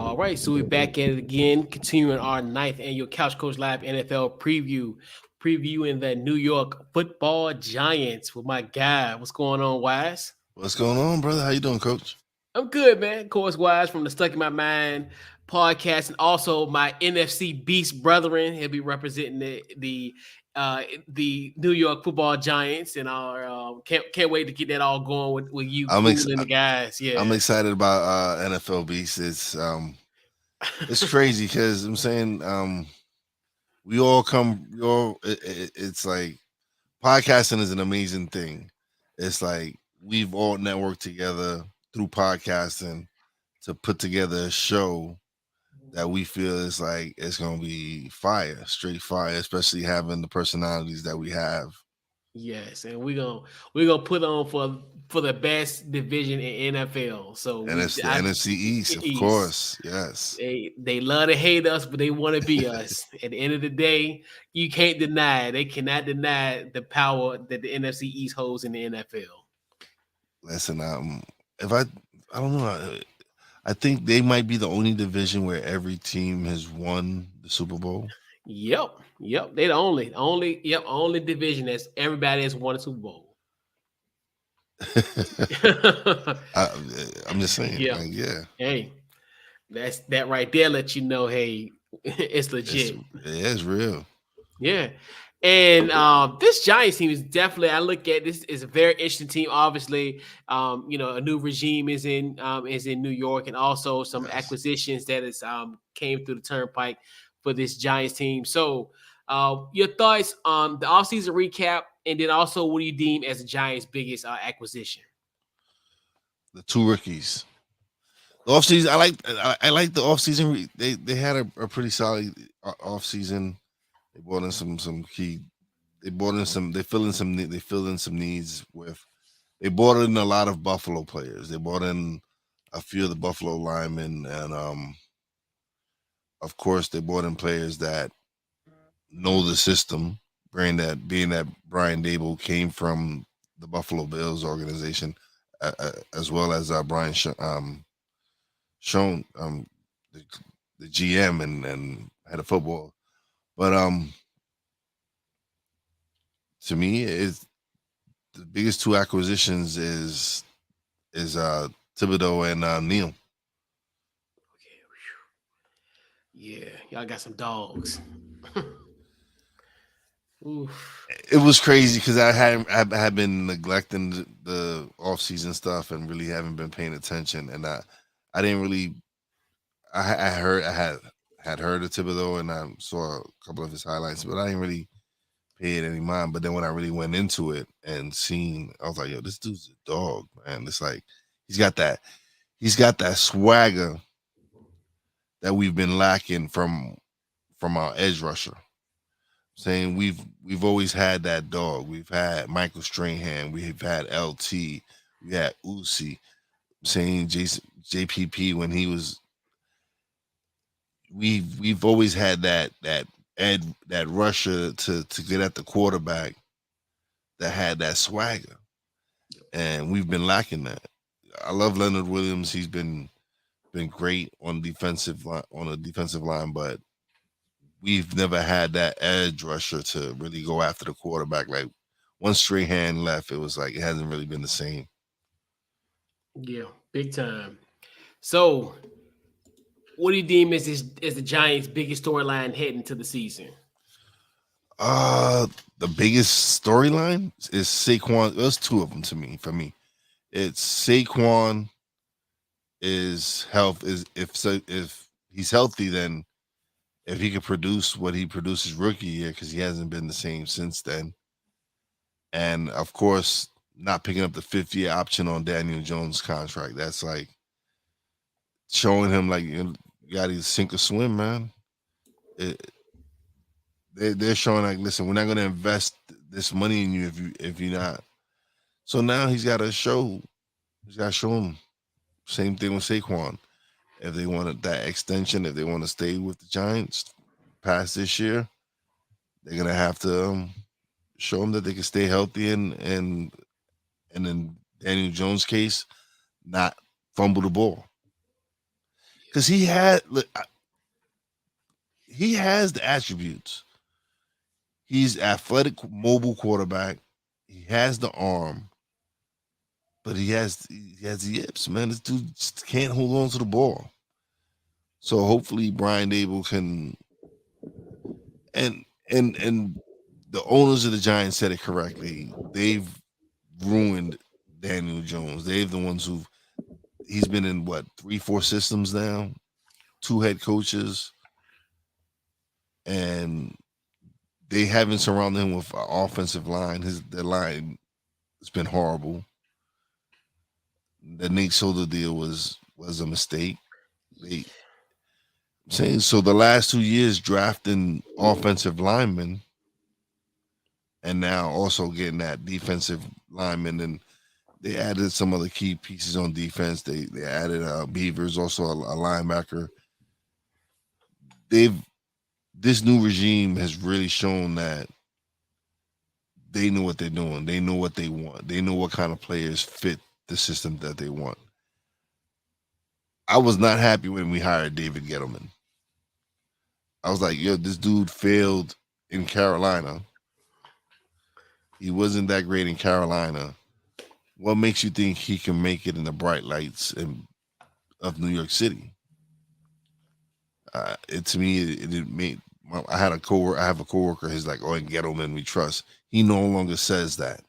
All right, so we're back at it again, continuing our ninth annual Couch Coach Live NFL preview, previewing the New York Football Giants with my guy. What's going on, Wise? What's going on, brother? How you doing, Coach? I'm good, man. Of course, Wise from the Stuck in My Mind podcast, and also my NFC Beast brethren. He'll be representing the New York Football Giants, and our can't wait to get that all going with you, I'm cool ex- and the guys. I'm Yeah. excited about NFL Beast. It's crazy because I'm saying we all come. It's like podcasting is an amazing thing. It's like we've all networked together through podcasting to put together a show that we feel is like it's gonna be fire, straight fire, especially having the personalities that we have. Yes, and we're gonna put on for the best division in NFL. So And it's the NFC East, of East. course. Yes. They love to hate us, but they want to be us. At the end of the day, you can't deny they cannot deny the power that the NFC East holds in the NFL. Listen, if I don't know, I think they might be the only division where every team has won the Super Bowl. Yep. They the only division that's everybody has won a Super Bowl. I, I'm just saying, Yeah. like, yeah, Hey, that right there let you know, hey, it's it's legit. it's real. Yeah. And this Giants team is definitely, I look at this is a very interesting team. Obviously, a new regime is in New York, and also some Yes. acquisitions that is came through the turnpike for this Giants team. So your thoughts on the offseason recap, and then also what do you deem as the Giants' biggest acquisition? The two rookies. The offseason, I like the offseason. They had a pretty solid offseason. They brought in some key. They brought in some. They fill in some. They filled in some needs with. They brought in a lot of Buffalo players. They brought in a few of the Buffalo linemen, and of course, they brought in players that know the system. Being that Brian Dable came from the Buffalo Bills organization, as well as Sean, the, the GM and head of football. But to me, it's the biggest two acquisitions is Thibodeau and Neal. Okay. Yeah, y'all got some dogs. Oof. It was crazy because I had been neglecting the off season stuff and really haven't been paying attention, and I didn't really I had heard of Thibodeau and I saw a couple of his highlights, but I didn't really pay it any mind. But then when I really went into it and seen, I was like, yo, this dude's a dog, man. It's like he's got that he's got that swagger that we've been lacking from our edge rusher. Saying we've always had that dog. We've had Michael Strahan, we've had LT, we had Uzi. Saying Jason JPP when he was we've always had that rusher to get at the quarterback that had that swagger, and we've been lacking that. I love Leonard Williams. He's been great on the defensive line, but we've never had that edge rusher to really go after the quarterback. Like once Strahan left, it was like it hasn't really been the same. Yeah, big time. So, what do you deem as the Giants' biggest storyline heading to the season? Uh the biggest storyline is Saquon. There's two of them to me. For me, it's Saquon is health is if he's healthy, then if he could produce what he produced his rookie year, because he hasn't been the same since then, and of course not picking up the 5th year option on Daniel Jones' contract. That's like showing him like you got to sink or swim, man. It, they're showing like, listen, we're not going to invest this money in you if you're not. So now he's got to show him. Same thing with Saquon. If they wanted that extension, if they want to stay with the Giants past this year, they're gonna have to show them that they can stay healthy and in Daniel Jones' case, not fumble the ball. because he has the attributes. He's athletic, mobile quarterback. He has the arm, but he has the yips, man. This dude just can't hold on to the ball. So hopefully Brian Dable can and the owners of the Giants said it correctly. They've ruined Daniel Jones. They've the ones who he's been in what 3, 4 systems now, 2 head coaches, and they haven't surrounded him with an offensive line. Their line has been horrible. The Nate Solder deal was a mistake. They saying so the last 2 years drafting offensive linemen and now also getting that defensive lineman, and they added some other key pieces on defense. They added Beavers, also a linebacker. They've This new regime has really shown that they know what they're doing. They know what they want. They know what kind of players fit the system that they want. I was not happy when we hired David Gettleman. I was like, yo, this dude failed in Carolina. He wasn't that great in Carolina. What makes you think he can make it in the bright lights of New York City? To me, it made. I have a coworker. He's like, "Oh, in Gettleman we trust." He no longer says that.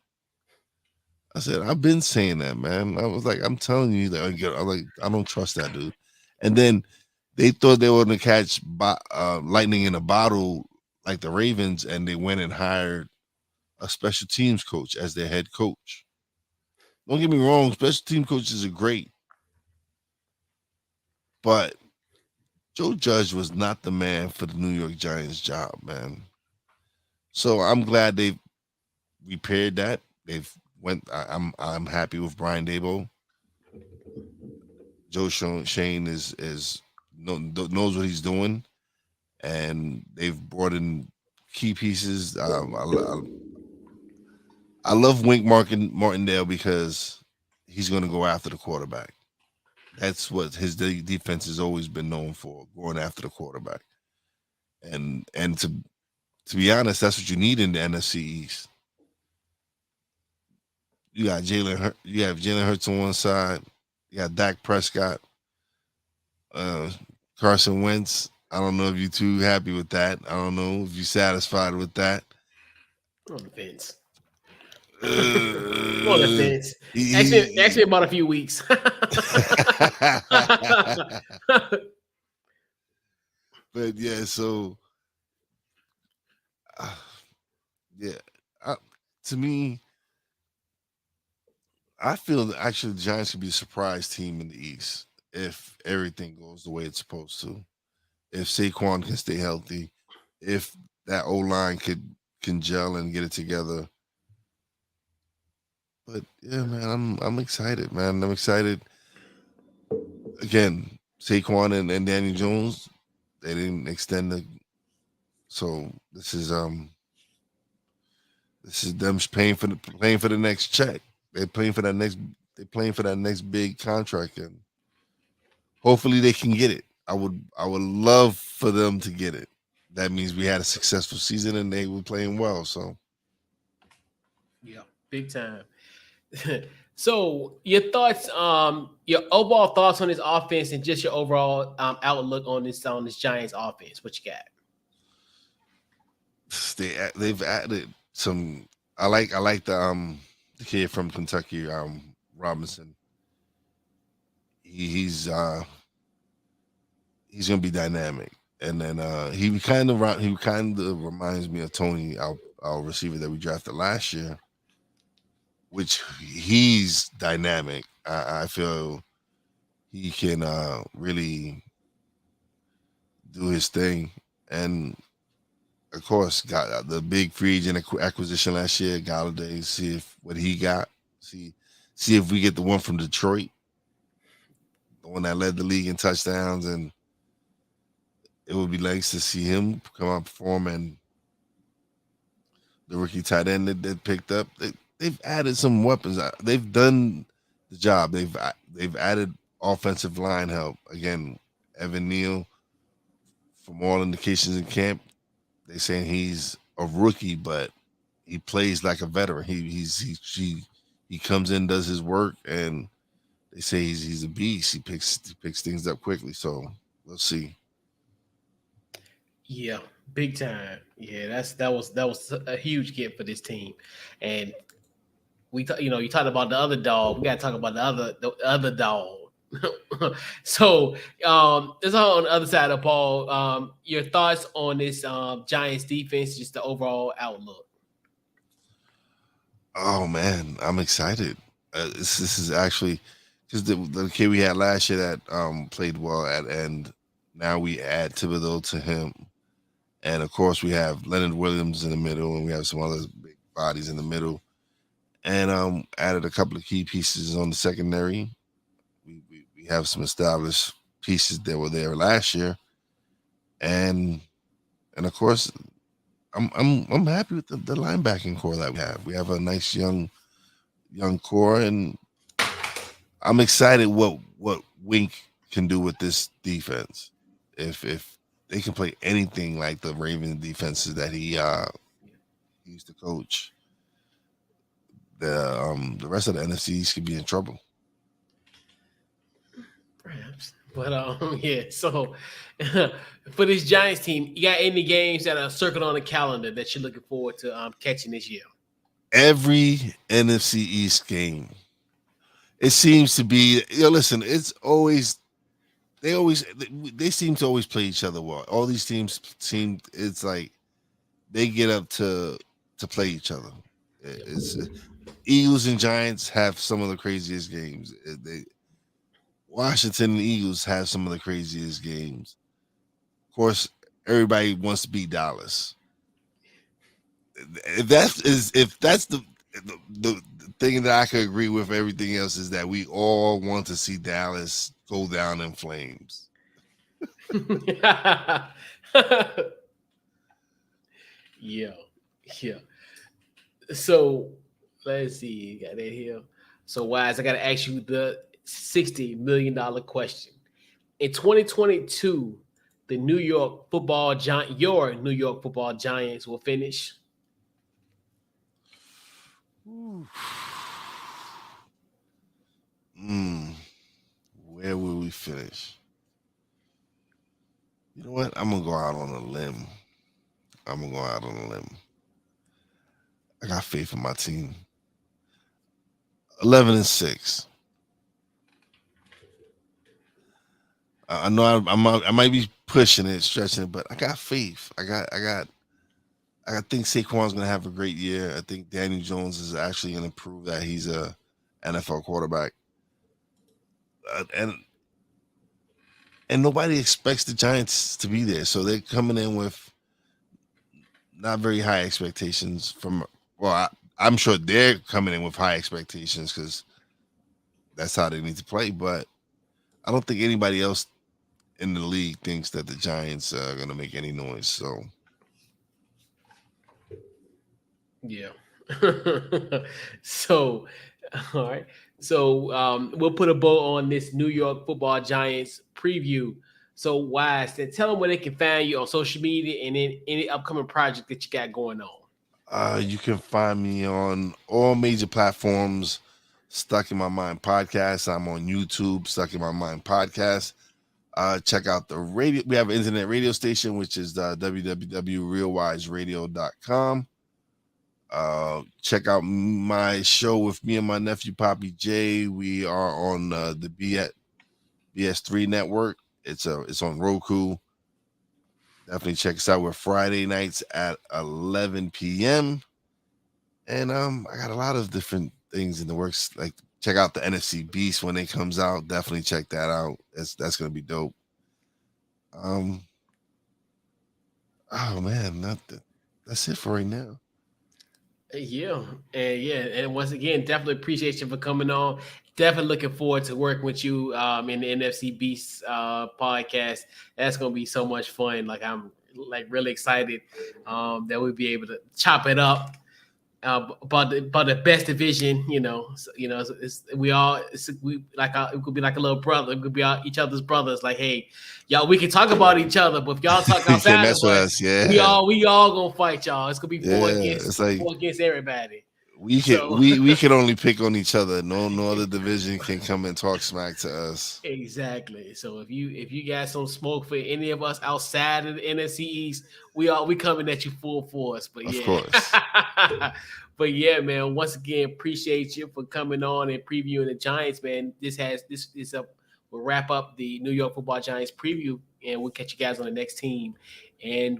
I said, "I've been saying that, man." I was like, "I'm telling you that." I'm like, "I don't trust that dude." And then they thought they were going to catch lightning in a bottle like the Ravens, and they went and hired a special teams coach as their head coach. Don't get me wrong, special team coaches are great, but Joe Judge was not the man for the New York Giants job, man. So I'm glad they've repaired that. They've went. I'm happy with Brian Dable. Joe Shane knows what he's doing, and they've brought in key pieces. I love Wink Martindale because he's going to go after the quarterback. That's what his defense has always been known for, going after the quarterback. And to be honest, that's what you need in the NFC East. You have Jalen Hurts on one side. You got Dak Prescott, uh, Carson Wentz. I don't know if you're too happy with that. I don't know if you're satisfied with that. On the fence. On the Uh, fence. he- Actually, about a few weeks. but yeah, so uh, yeah, to me, I feel that actually the Giants could be a surprise team in the East if everything goes the way it's supposed to. If Saquon can stay healthy, if that O line can gel and get it together. But yeah, man, I'm excited, man. I'm excited. Again, Saquon and Daniel Jones, they didn't extend the. So this is them paying for the next check. They're playing for that next. They're playing for that next big contract, and hopefully they can get it. I would love for them to get it. That means we had a successful season and they were playing well. So Yeah, big time. So your overall thoughts on this offense and just your overall outlook on this Giants offense. What you got? they've added some. I like the kid from Kentucky, Robinson. He's gonna be dynamic, and then he kind of reminds me of Tony, our receiver that we drafted last year, which he's dynamic. I feel he can really do his thing, and of course, got the big free agent acquisition last year, Galladay. See if what he got. See, see if we get the one from Detroit, the one that led the league in touchdowns, and it would be nice to see him come out and perform. And the rookie tight end that they picked up, they've added some weapons. They've done the job. They've added offensive line help again. Evan Neal, from all indications in camp, they saying he's a rookie, but he plays like a veteran. He comes in, does his work, and they say he's a beast. He picks things up quickly. So we'll see. Yeah, big time. Yeah, that was a huge get for this team, and you talked about the other dog. We got to talk about the other dog. So this all on the other side of Paul. Your thoughts on this Giants defense, just the overall outlook. Oh man, I'm excited. This is actually because the kid we had last year that played well at end. Now we add Thibodeau to him, and of course we have Leonard Williams in the middle, and we have some other big bodies in the middle, and added a couple of key pieces on the secondary. We have some established pieces that were there last year, and and of course I'm happy with the linebacking core that we have. We have a nice young core, and I'm excited what Wink can do with this defense. If they can play anything like the Ravens defenses that he used to coach, the rest of the NFC East could be in trouble. Perhaps. But yeah. So for this Giants team, you got any games that are circled on the calendar that you're looking forward to catching this year? Every NFC East game, it seems to be. Listen, it's always they seem to always play each other well. All these teams seem it's like they get up to play each other. It's Eagles and Giants have some of the craziest games. Washington and Eagles have some of the craziest games. Of course, everybody wants to beat Dallas. If that's the thing that I could agree with, everything else is that we all want to see Dallas go down in flames. Yeah, yeah. So let's see, got that here. So Wise, I got to ask you the $60 million question. In 2022, the New York Football Giant, your New York Football Giants will finish. Mm, where will we finish? You know what? I'm gonna go out on a limb. I'm gonna go out on a limb. I got faith in my team. 11-6. I know I might be pushing it, stretching it, but I got faith. I think Saquon's gonna have a great year. I think Daniel Jones is actually gonna prove that he's a NFL quarterback. And nobody expects the Giants to be there, so they're coming in with not very high expectations. I'm sure they're coming in with high expectations because that's how they need to play. But I don't think anybody else in the league thinks that the Giants are going to make any noise. So Yeah. So, all right. So we'll put a bow on this New York Football Giants preview. So Wise, then tell them where they can find you on social media and in any upcoming project that you got going on. you can find me on all major platforms. Stuck in My Mind podcast. I'm on YouTube. Stuck in My Mind podcast. Check out the radio. We have an internet radio station, which is www.realwiseradio.com. Check out my show with me and my nephew Poppy J. We are on the BS3 network. It's on Roku. Definitely check us out. We're Friday nights at 11 p.m. And I got a lot of different things in the works. Like check out the NFC Beast when it comes out. Definitely check that out. That's gonna be dope. Um, oh man, that's it for right now. Yeah, and once again, definitely appreciate you for coming on. Definitely looking forward to working with you in the NFC Beast podcast. That's gonna be so much fun. Like I'm like really excited that we'll be able to chop it up But the best division, it could be like a little brother. It could be each other's brothers. Like, hey, y'all, we can talk about each other, but if y'all talk You can't outside mess of with us, us. Yeah. we all gonna fight y'all. It's gonna be Yeah. It's like four against everybody. we can only pick on each other. No other division can come and talk smack to us. Exactly. So if you got some smoke for any of us outside of the NFC East, we coming at you full force. But Of yeah. course. But yeah, man. Once again, appreciate you for coming on and previewing the Giants, man. We'll wrap up the New York Football Giants preview, and we'll catch you guys on the next team. And